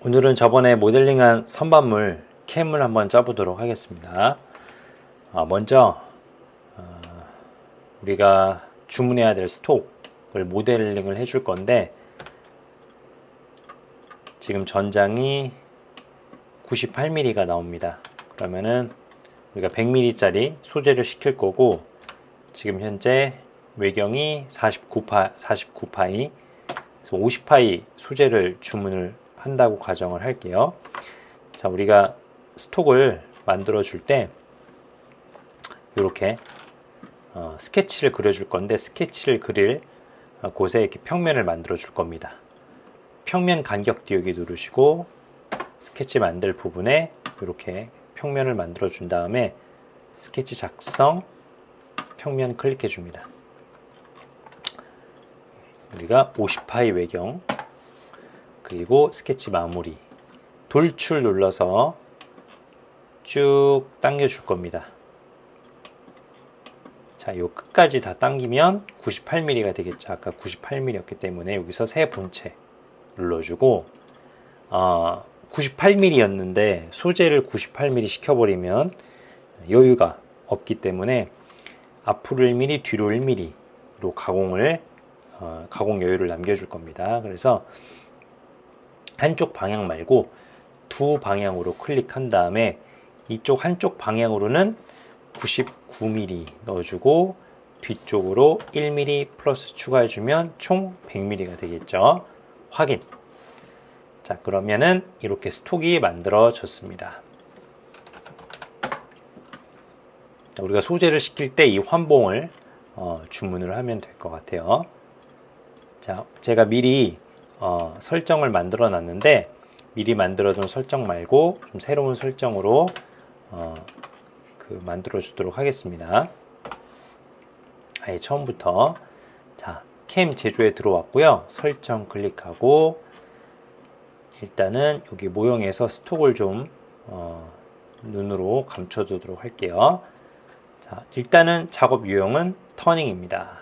오늘은 저번에 모델링한 선반물 캠을 한번 짜보도록 하겠습니다. 먼저 우리가 주문해야 될 스톡을 모델링을 해줄 건데, 지금 전장이 98mm가 나옵니다. 그러면은 우리가 100mm짜리 소재를 시킬 거고, 지금 현재 외경이 49파이, 그래서 50파이 소재를 주문을 한다고 가정을 할게요. 자, 우리가 스톡을 만들어 줄 때 이렇게 스케치를 그려줄 건데, 스케치를 그릴 곳에 이렇게 평면을 만들어 줄 겁니다. 평면 간격 띄우기 누르시고 스케치 만들 부분에 이렇게 평면을 만들어 준 다음에 스케치 작성 평면 클릭해 줍니다. 우리가 50파이 외경, 그리고 스케치 마무리, 돌출 눌러서 쭉 당겨 줄 겁니다. 자, 요 끝까지 다 당기면 98mm가 되겠죠. 아까 98mm였기 때문에 여기서 새 본체 눌러주고, 98mm였는데 소재를 98mm 시켜버리면 여유가 없기 때문에 앞으로 1mm, 뒤로 1mm로 가공 여유를 남겨줄 겁니다. 그래서 한쪽 방향 말고 두 방향으로 클릭한 다음에 이쪽 한쪽 방향으로는 99mm 넣어주고, 뒤쪽으로 1mm 플러스 추가해주면 총 100mm가 되겠죠. 확인. 자, 그러면은 이렇게 스톡이 만들어졌습니다. 우리가 소재를 시킬 때 이 환봉을 주문을 하면 될 것 같아요. 자, 제가 미리 설정을 만들어 놨는데, 미리 만들어 둔 설정 말고 좀 새로운 설정으로 만들어 주도록 하겠습니다. 아예 처음부터. 자, 캠 제조에 들어왔고요. 설정 클릭하고 일단은 여기 모형에서 스톡을 좀 눈으로 감춰 주도록 할게요. 자, 일단은 작업 유형은 터닝입니다.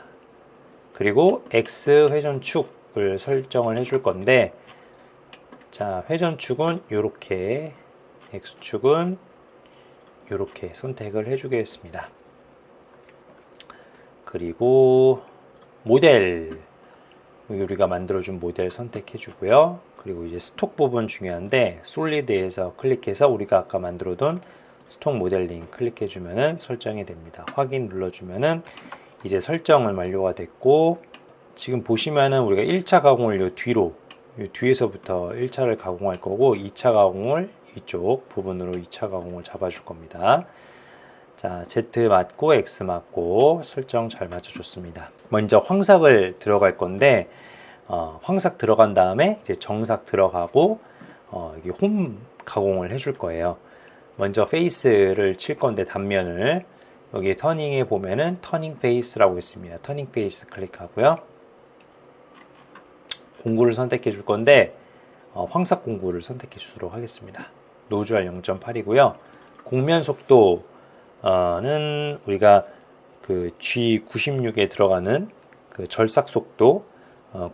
그리고 X 회전축을 설정을 해줄 건데, 자, 회전축은 이렇게, X축은 이렇게 선택을 해주겠습니다. 그리고 모델, 우리가 만들어준 모델 선택해 주고요. 그리고 이제 스톡 부분 중요한데, 솔리드에서 클릭해서 우리가 아까 만들어둔 스톡 모델링 클릭해 주면은 설정이 됩니다. 확인 눌러주면은 이제 설정은 완료가 됐고, 지금 보시면은 우리가 1차 가공을 요 뒤에서부터 1차를 가공할 거고, 2차 가공을 이쪽 부분으로 2차 가공을 잡아줄 겁니다. 자, Z 맞고 X 맞고 설정 잘 맞춰줬습니다. 먼저 황삭을 들어갈 건데, 황삭 들어간 다음에 이제 정삭 들어가고, 이게 홈 가공을 해줄 거예요. 먼저 페이스를 칠 건데, 단면을 여기 터닝에 보면은 터닝 페이스라고 있습니다. 터닝 페이스 클릭하고요. 공구를 선택해 줄 건데, 황삭 공구를 선택해 주도록 하겠습니다. 노즈알 0.8이고요. 곡면 속도는 우리가 그 G96에 들어가는 그 절삭 속도,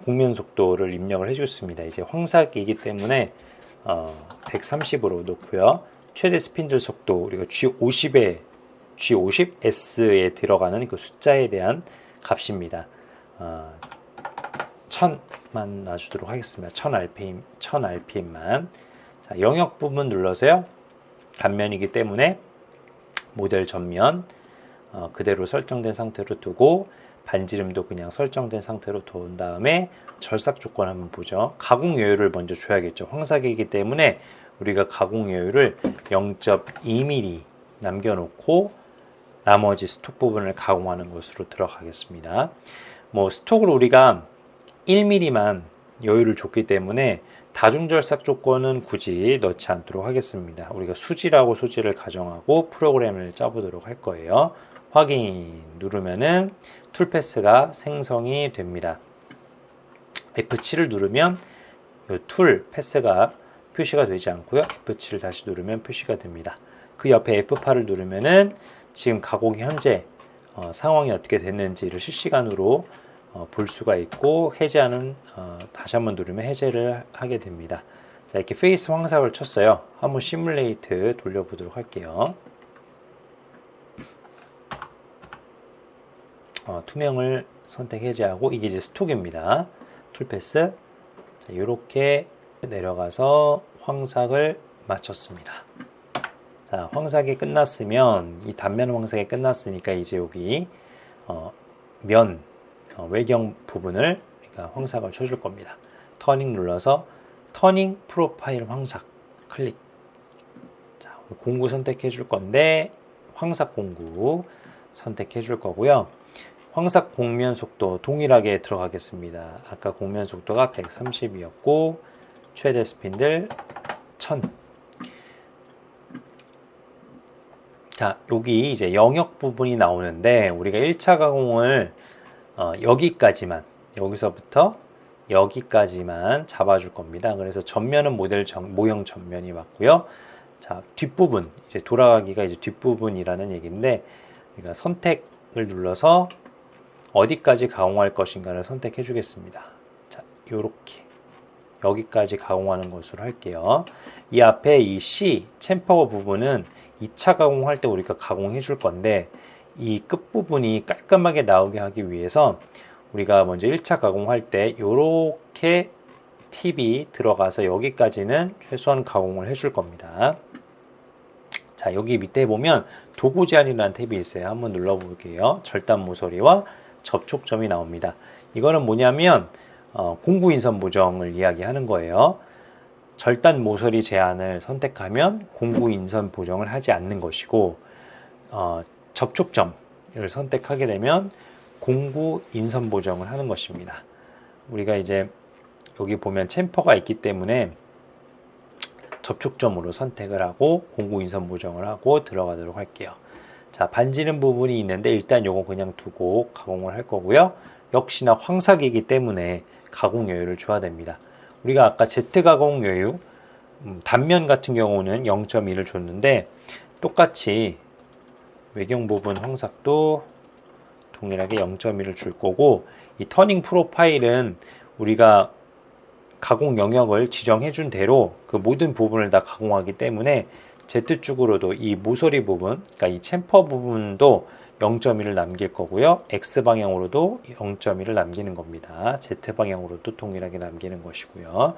곡면 속도를 입력을 해줬습니다. 이제 황삭이기 때문에 130으로 놓고요. 최대 스핀들 속도 우리가 G50S에 들어가는 그 숫자에 대한 값입니다. 1000만 놔주도록 하겠습니다. 1000rpm만. 자, 영역 부분 눌러서요. 단면이기 때문에 모델 전면 그대로 설정된 상태로 두고, 반지름도 그냥 설정된 상태로 둔 다음에 절삭 조건 한번 보죠. 가공 여유를 먼저 줘야겠죠. 황삭이기 때문에 우리가 가공 여유를 0.2mm 남겨놓고 나머지 스톡 부분을 가공하는 것으로 들어가겠습니다. 스톡을 우리가 1mm만 여유를 줬기 때문에 다중절삭 조건은 굳이 넣지 않도록 하겠습니다. 우리가 수지라고 소지를 가정하고 프로그램을 짜보도록 할 거예요. 확인 누르면은 툴 패스가 생성이 됩니다. F7을 누르면 툴 패스가 표시가 되지 않고요. F7을 다시 누르면 표시가 됩니다. 그 옆에 F8을 누르면은 지금 가공이 현재 상황이 어떻게 됐는지를 실시간으로 볼 수가 있고, 해제하는 다시 한번 누르면 해제를 하게 됩니다. 자, 이렇게 페이스 황삭을 쳤어요. 한번 시뮬레이트 돌려보도록 할게요. 투명을 선택 해제하고, 이게 이제 스톡입니다. 툴패스. 자, 이렇게 내려가서 황삭을 마쳤습니다. 자, 황삭이 끝났으면, 이 단면 황삭이 끝났으니까 이제 여기 외경 부분을 그러니까 황삭을 쳐줄 겁니다. 터닝 눌러서 터닝 프로파일 황삭 클릭. 자, 공구 선택해 줄 건데 황삭 공구 선택해 줄 거고요. 황삭 공면 속도 동일하게 들어가겠습니다. 아까 공면 속도가 130이었고 최대 스핀들 1000. 자, 여기 이제 영역 부분이 나오는데 우리가 1차 가공을 여기까지만, 여기서부터 여기까지만 잡아줄 겁니다. 그래서 전면은 모형 전면이 맞고요. 자, 뒷부분, 이제 돌아가기가 이제 뒷부분이라는 얘기인데, 그러니까 선택을 눌러서 어디까지 가공할 것인가를 선택해 주겠습니다. 자, 요렇게 여기까지 가공하는 것으로 할게요. 이 앞에 이 C, 챔퍼 부분은 2차 가공할 때 우리가 가공해 줄 건데, 이 끝부분이 깔끔하게 나오게 하기 위해서 우리가 먼저 1차 가공할 때 이렇게 팁이 들어가서 여기까지는 최소한 가공을 해줄 겁니다. 자, 여기 밑에 보면 도구 제한이라는 탭이 있어요. 한번 눌러볼게요. 절단 모서리와 접촉점이 나옵니다. 이거는 뭐냐면 공구 인선 보정을 이야기하는 거예요. 절단 모서리 제한을 선택하면 공구 인선 보정을 하지 않는 것이고, 접촉점을 선택하게 되면 공구 인선 보정을 하는 것입니다. 우리가 이제 여기 보면 챔퍼가 있기 때문에 접촉점으로 선택을 하고 공구 인선 보정을 하고 들어가도록 할게요. 자, 반지름 부분이 있는데 일단 요거 그냥 두고 가공을 할 거고요. 역시나 황삭이기 때문에 가공 여유를 줘야 됩니다. 우리가 아까 Z 가공 여유, 단면 같은 경우는 0.2를 줬는데 똑같이 외경 부분 황삭도 동일하게 0.1을 줄 거고, 이 터닝 프로파일은 우리가 가공 영역을 지정해 준 대로 그 모든 부분을 다 가공하기 때문에 Z축으로도 이 모서리 부분, 그러니까 이 챔퍼 부분도 0.1을 남길 거고요. X방향으로도 0.1을 남기는 겁니다. Z방향으로도 동일하게 남기는 것이고요.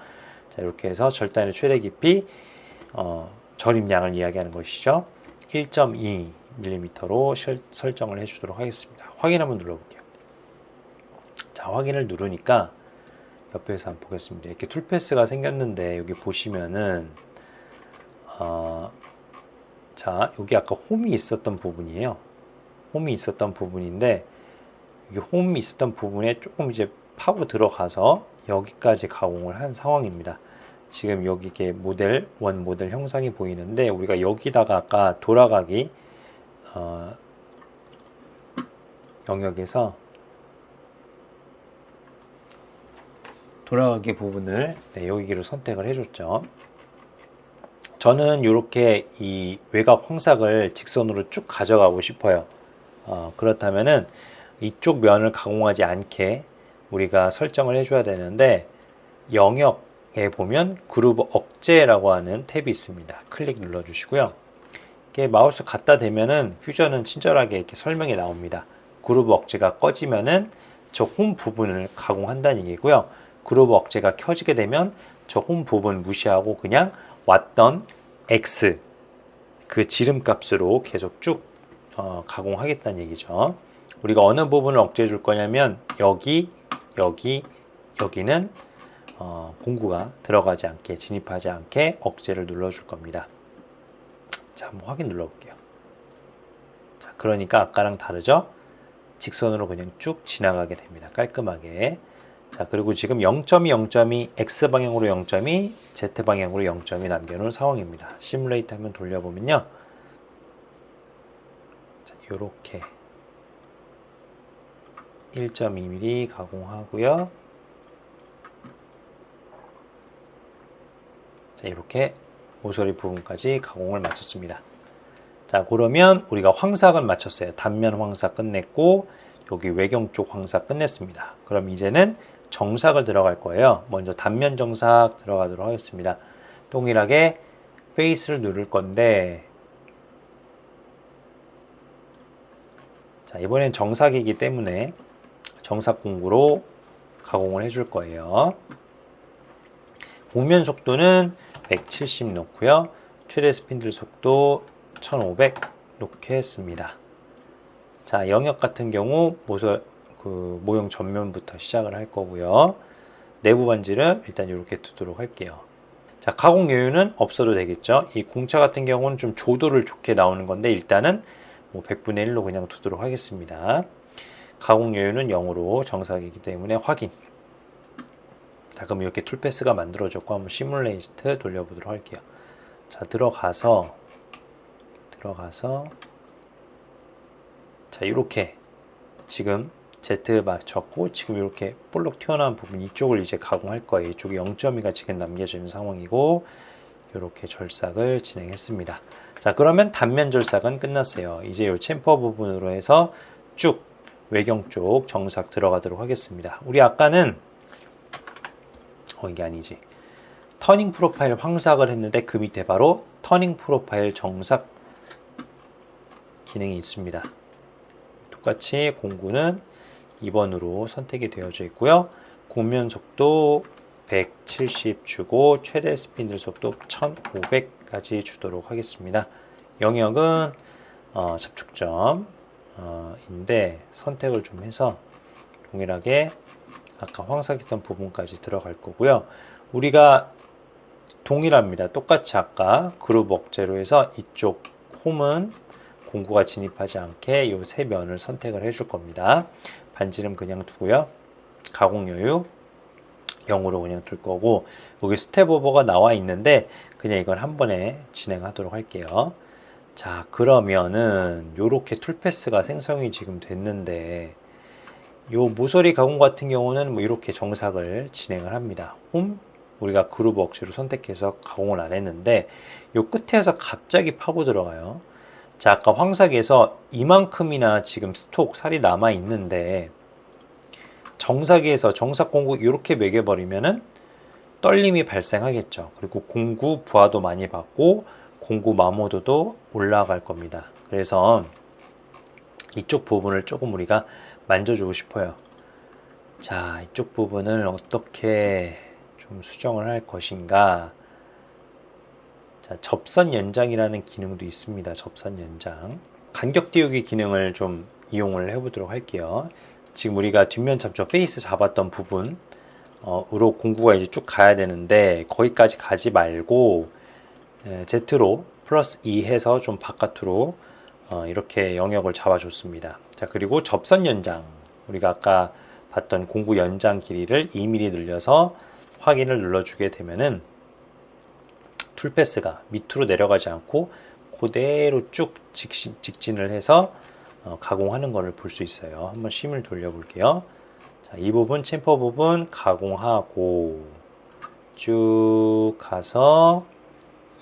자, 이렇게 해서 절단의 최대 깊이, 절임량을 이야기하는 것이죠. 1.2mm로 설정을 해주도록 하겠습니다. 확인 한번 눌러볼게요. 자, 확인을 누르니까 옆에서 한번 보겠습니다. 이렇게 툴패스가 생겼는데 여기 보시면은 자, 여기 아까 홈이 있었던 부분이에요. 홈이 있었던 부분인데 여기 홈이 있었던 부분에 조금 이제 파고 들어가서 여기까지 가공을 한 상황입니다. 지금 여기 이게 원 모델 형상이 보이는데 우리가 여기다가 아까 돌아가기 영역에서 돌아가기 부분을 여기로 선택을 해줬죠. 저는 이렇게 이 외곽 황삭을 직선으로 쭉 가져가고 싶어요. 그렇다면은 이쪽 면을 가공하지 않게 우리가 설정을 해줘야 되는데, 영역에 보면 그루브 억제라고 하는 탭이 있습니다. 클릭 눌러주시고요. 이렇게 마우스 갖다 대면은 퓨전은 친절하게 이렇게 설명이 나옵니다. 그루브 억제가 꺼지면은 저 홈 부분을 가공한다는 얘기고요. 그루브 억제가 켜지게 되면 저 홈 부분 무시하고 그냥 왔던 X 그 지름 값으로 계속 쭉 가공하겠다는 얘기죠. 우리가 어느 부분을 억제해 줄 거냐면 여기는 공구가 들어가지 않게, 진입하지 않게 억제를 눌러줄 겁니다. 자, 한번 확인 눌러볼게요. 자, 그러니까 아까랑 다르죠? 직선으로 그냥 쭉 지나가게 됩니다. 깔끔하게. 자, 그리고 지금 0.2, X방향으로 0.2, Z방향으로 0.2 남겨놓은 상황입니다. 시뮬레이트 한번 돌려보면요. 자, 요렇게 1.2mm 가공하고요. 자, 이렇게 모서리 부분까지 가공을 마쳤습니다. 자, 그러면 우리가 황삭은 마쳤어요. 단면 황삭 끝냈고 여기 외경 쪽 황삭 끝냈습니다. 그럼 이제는 정삭을 들어갈 거예요. 먼저 단면 정삭 들어가도록 하겠습니다. 동일하게 페이스를 누를 건데, 자, 이번엔 정삭이기 때문에 정삭 공구로 가공을 해줄 거예요. 곡면 속도는 170 놓고요. 최대 스핀들 속도 1500 놓게 했습니다. 자, 영역 같은 경우 모형 전면부터 시작을 할 거고요. 내부 반지를 일단 이렇게 두도록 할게요. 자, 가공 여유는 없어도 되겠죠. 이 공차 같은 경우는 좀 조도를 좋게 나오는 건데 일단은 100분의 1로 그냥 두도록 하겠습니다. 가공 여유는 0으로 정삭이기 때문에 확인. 자, 그럼 이렇게 툴패스가 만들어졌고 한번 시뮬레이트 돌려보도록 할게요. 자, 들어가서 자, 이렇게 지금 Z 맞췄고 지금 이렇게 볼록 튀어나온 부분 이쪽을 이제 가공할 거예요. 이쪽에 0.2가 지금 남겨져 있는 상황이고 이렇게 절삭을 진행했습니다. 자, 그러면 단면 절삭은 끝났어요. 이제 이 챔퍼 부분으로 해서 쭉 외경 쪽 정삭 들어가도록 하겠습니다. 우리 아까는 이게 아니지. 터닝 프로파일 황삭을 했는데 그 밑에 바로 터닝 프로파일 정삭 기능이 있습니다. 똑같이 공구는 2번으로 선택이 되어져 있고요. 곡면 속도 170 주고 최대 스핀들 속도 1500까지 주도록 하겠습니다. 영역은 접촉점인데 선택을 좀 해서 동일하게 아까 황삭했던 부분까지 들어갈 거고요. 우리가 동일합니다. 똑같이 아까 그룹 억제로 해서 이쪽 홈은 공구가 진입하지 않게 이 세 면을 선택을 해줄 겁니다. 반지름 그냥 두고요. 가공 여유 0으로 그냥 둘 거고 여기 스텝 오버가 나와 있는데 그냥 이걸 한 번에 진행하도록 할게요. 자, 그러면은 요렇게 툴패스가 생성이 지금 됐는데 요 모서리 가공 같은 경우는 이렇게 정삭을 진행을 합니다. 홈 우리가 그룹 억지로 선택해서 가공을 안 했는데 요 끝에서 갑자기 파고 들어가요. 자, 아까 황삭에서 이만큼이나 지금 스톡 살이 남아 있는데 정삭에서 정삭 공구 이렇게 매겨버리면은 떨림이 발생하겠죠. 그리고 공구 부하도 많이 받고 공구 마모도도 올라갈 겁니다. 그래서 이쪽 부분을 조금 우리가 만져주고 싶어요. 자, 이쪽 부분을 어떻게 좀 수정을 할 것인가. 자, 접선 연장이라는 기능도 있습니다. 접선 연장. 간격 띄우기 기능을 좀 이용을 해보도록 할게요. 지금 우리가 뒷면 잡죠. 페이스 잡았던 부분 으로 공구가 이제 쭉 가야 되는데 거기까지 가지 말고 Z로 플러스 2 해서 좀 바깥으로 이렇게 영역을 잡아줬습니다. 자, 그리고 접선 연장 우리가 아까 봤던 공구 연장 길이를 2mm 늘려서 확인을 눌러주게 되면은 툴패스가 밑으로 내려가지 않고 그대로 쭉 직진을 해서 가공하는 것을 볼 수 있어요. 한번 심을 돌려볼게요. 자, 이 부분 챔퍼 부분 가공하고 쭉 가서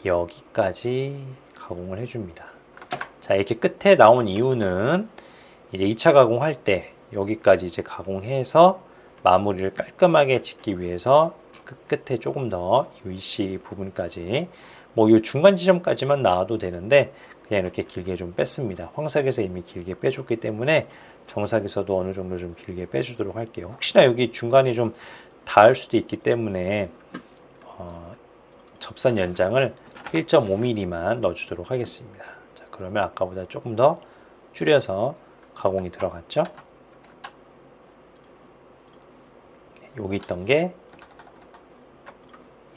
여기까지 가공을 해줍니다. 자, 이렇게 끝에 나온 이유는 이제 2차 가공할 때 여기까지 이제 가공해서 마무리를 깔끔하게 짓기 위해서 끝에 조금 더 위시 부분까지 이 중간 지점까지만 나와도 되는데 그냥 이렇게 길게 좀 뺐습니다. 황삭에서 이미 길게 빼줬기 때문에 정삭에서도 어느 정도 좀 길게 빼주도록 할게요. 혹시나 여기 중간이 좀 닿을 수도 있기 때문에 접선 연장을 1.5mm만 넣어주도록 하겠습니다. 자, 그러면 아까보다 조금 더 줄여서 가공이 들어갔죠. 여기 있던 게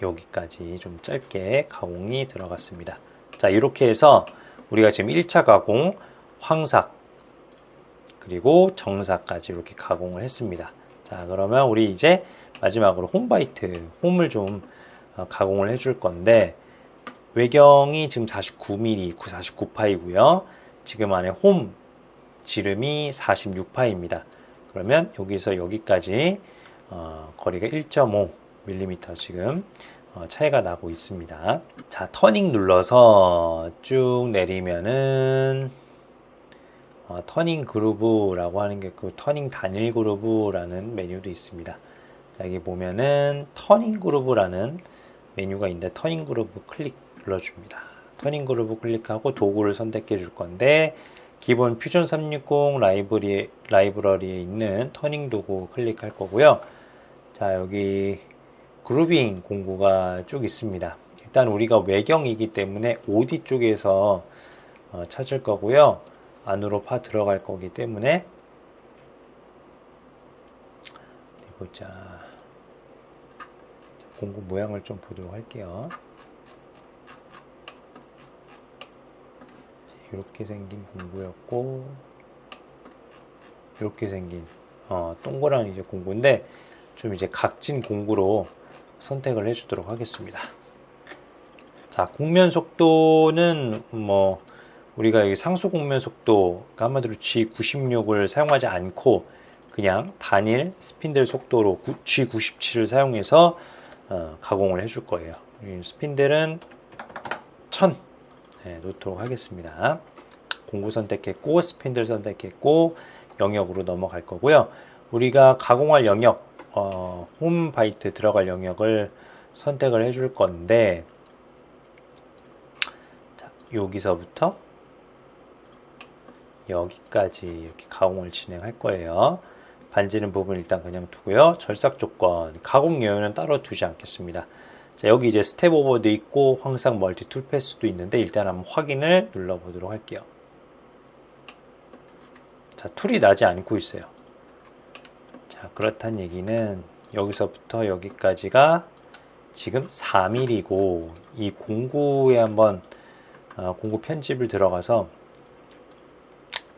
여기까지 좀 짧게 가공이 들어갔습니다. 자, 이렇게 해서 우리가 지금 1차 가공, 황삭, 그리고 정삭까지 이렇게 가공을 했습니다. 자, 그러면 우리 이제 마지막으로 홈바이트, 홈을 좀 가공을 해줄 건데 외경이 지금 49mm, 49파이고요. 지금 안에 홈 지름이 46파입니다. 그러면 여기서 여기까지 거리가 1.5mm 지금 차이가 나고 있습니다. 자, 터닝 눌러서 쭉 내리면은 터닝 그루브라고 하는 게 그 터닝 단일 그루브라는 메뉴도 있습니다. 자, 여기 보면은 터닝 그루브라는 메뉴가 있는데 터닝 그루브 클릭 눌러줍니다. 터닝 그루브 클릭하고 도구를 선택해 줄 건데 기본 퓨전 360 라이브러리에 있는 터닝 도구 클릭할 거고요. 자, 여기 그루빙 공구가 쭉 있습니다. 일단 우리가 외경이기 때문에 OD 쪽에서 찾을 거고요. 안으로 파 들어갈 거기 때문에 보자. 공구 모양을 좀 보도록 할게요. 이렇게 생긴 공구였고 이렇게 생긴 동그란 이제 공구인데 좀 이제 각진 공구로 선택을 해주도록 하겠습니다. 자, 곡면 속도는 뭐 우리가 여기 상수 곡면 속도 한마디로 G96을 사용하지 않고 그냥 단일 스핀들 속도로 G97을 사용해서 가공을 해줄 거예요. 스핀들은 1000 놓도록 하겠습니다. 공구 선택했고 스핀들 선택했고 영역으로 넘어갈 거고요. 우리가 가공할 영역 홈 바이트 들어갈 영역을 선택을 해줄 건데 자, 여기서부터 여기까지 이렇게 가공을 진행할 거예요. 반지는 부분 일단 그냥 두고요. 절삭 조건, 가공 요인은 따로 두지 않겠습니다. 자, 여기 이제 스텝 오버도 있고 황상 멀티 툴 패스도 있는데 일단 한번 확인을 눌러보도록 할게요. 자, 툴이 나지 않고 있어요. 자, 그렇다는 얘기는 여기서부터 여기까지가 지금 4mm고 이 공구에 한번 공구 편집을 들어가서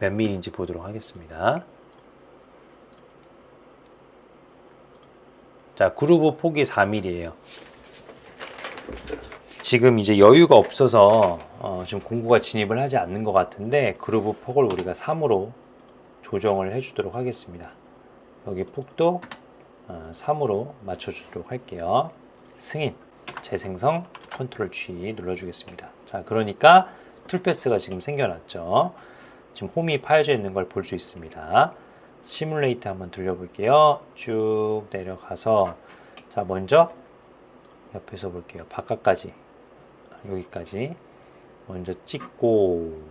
몇 mm인지 보도록 하겠습니다. 자, 그루브 폭이 4mm예요. 지금 이제 여유가 없어서 지금 공구가 진입을 하지 않는 것 같은데 그루브 폭을 우리가 3으로 조정을 해주도록 하겠습니다. 여기 폭도 3으로 맞춰주도록 할게요. 승인, 재생성, 컨트롤 G 눌러주겠습니다. 자, 그러니까 툴패스가 지금 생겨났죠. 지금 홈이 파여져 있는 걸 볼 수 있습니다. 시뮬레이트 한번 돌려볼게요. 쭉 내려가서 자, 먼저 옆에서 볼게요. 바깥까지 여기까지 먼저 찍고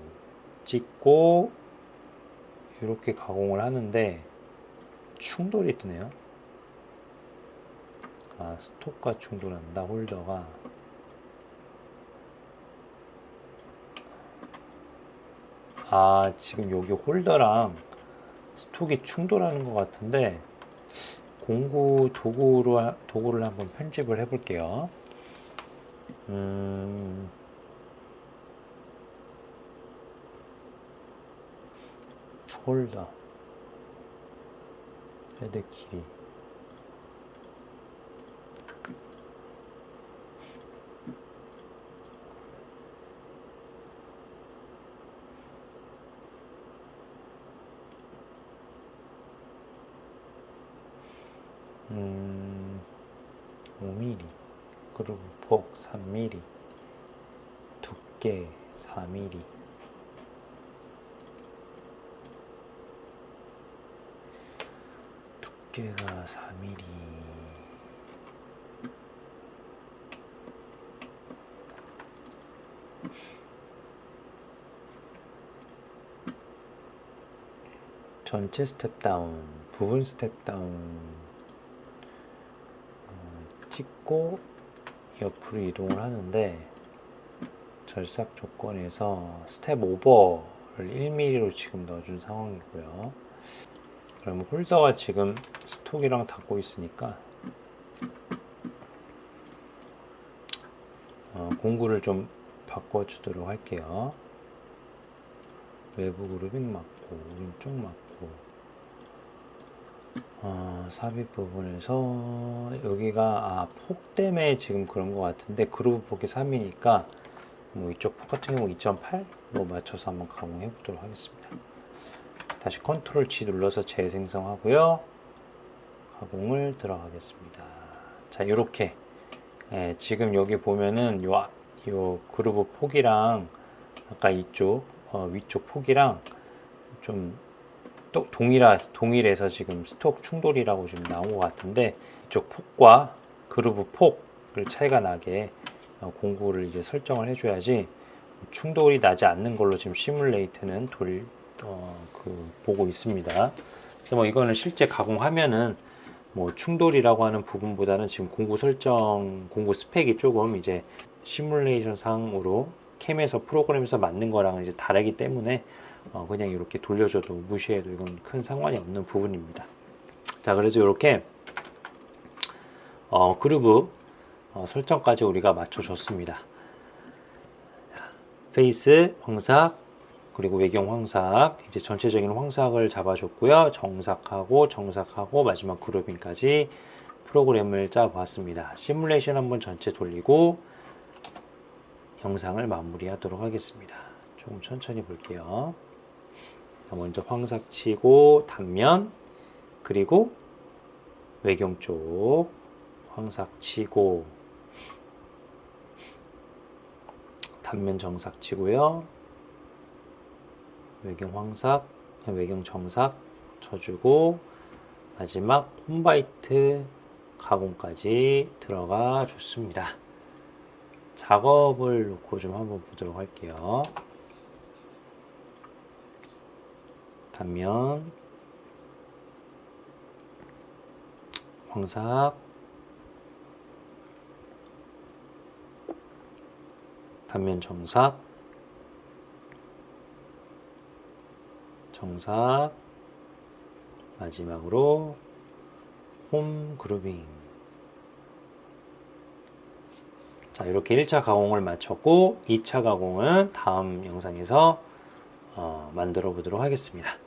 이렇게 가공을 하는데 충돌이 뜨네요. 아, 스톡과 충돌한다. 홀더가 지금 여기 홀더랑 스톡이 충돌하는 것 같은데 공구 도구를 한번 편집을 해볼게요. 홀더 헤드 길이 음, 5mm, 그리고 폭 3mm, 두께 4mm, 두께가 4mm, 전체 스텝 다운, 부분 스텝 다운 찍고 옆으로 이동을 하는데 절삭 조건에서 스텝 오버를 1mm로 지금 넣어준 상황이고요. 그러면 홀더가 지금 스톡이랑 닿고 있으니까 공구를 좀 바꿔주도록 할게요. 외부 그루빙 맞고 오른쪽 맞고 삽입 부분에서 여기가 폭 때문에 지금 그런 것 같은데 그루브 폭이 3이니까 뭐 이쪽 폭 같은 경우 2.8로 맞춰서 한번 가공해 보도록 하겠습니다. 다시 컨트롤 G 눌러서 재생성하고요. 가공을 들어가겠습니다. 자, 이렇게 지금 여기 보면은 요 그루브 폭이랑 아까 이쪽 위쪽 폭이랑 좀 또 동일해서 지금 스톡 충돌이라고 지금 나온 것 같은데 이쪽 폭과 그루브 폭 차이가 나게 공구를 이제 설정을 해줘야지 충돌이 나지 않는 걸로 지금 시뮬레이트는 보고 있습니다. 그래서 뭐 이거는 실제 가공하면은 뭐 충돌이라고 하는 부분보다는 지금 공구 설정, 공구 스펙이 조금 이제 시뮬레이션 상으로 캠에서 프로그램에서 맞는 거랑은 이제 다르기 때문에 그냥 이렇게 돌려줘도 무시해도 이건 큰 상관이 없는 부분입니다. 자, 그래서 이렇게 그루브 설정까지 우리가 맞춰줬습니다. 페이스, 황삭, 그리고 외경 황삭, 이제 전체적인 황삭을 잡아줬고요. 정삭하고 마지막 그루빙까지 프로그램을 짜보았습니다. 시뮬레이션 한번 전체 돌리고 영상을 마무리하도록 하겠습니다. 조금 천천히 볼게요. 먼저 황삭 치고 단면, 그리고 외경 쪽 황삭 치고 단면 정삭 치고요. 외경 황삭, 외경 정삭 쳐주고 마지막 홈바이트 가공까지 들어가 줬습니다. 작업을 놓고 좀 한번 보도록 할게요. 단면 황삭, 단면 정삭, 마지막으로 홈 그루빙. 자, 이렇게 1차 가공을 마쳤고 2차 가공은 다음 영상에서 만들어 보도록 하겠습니다.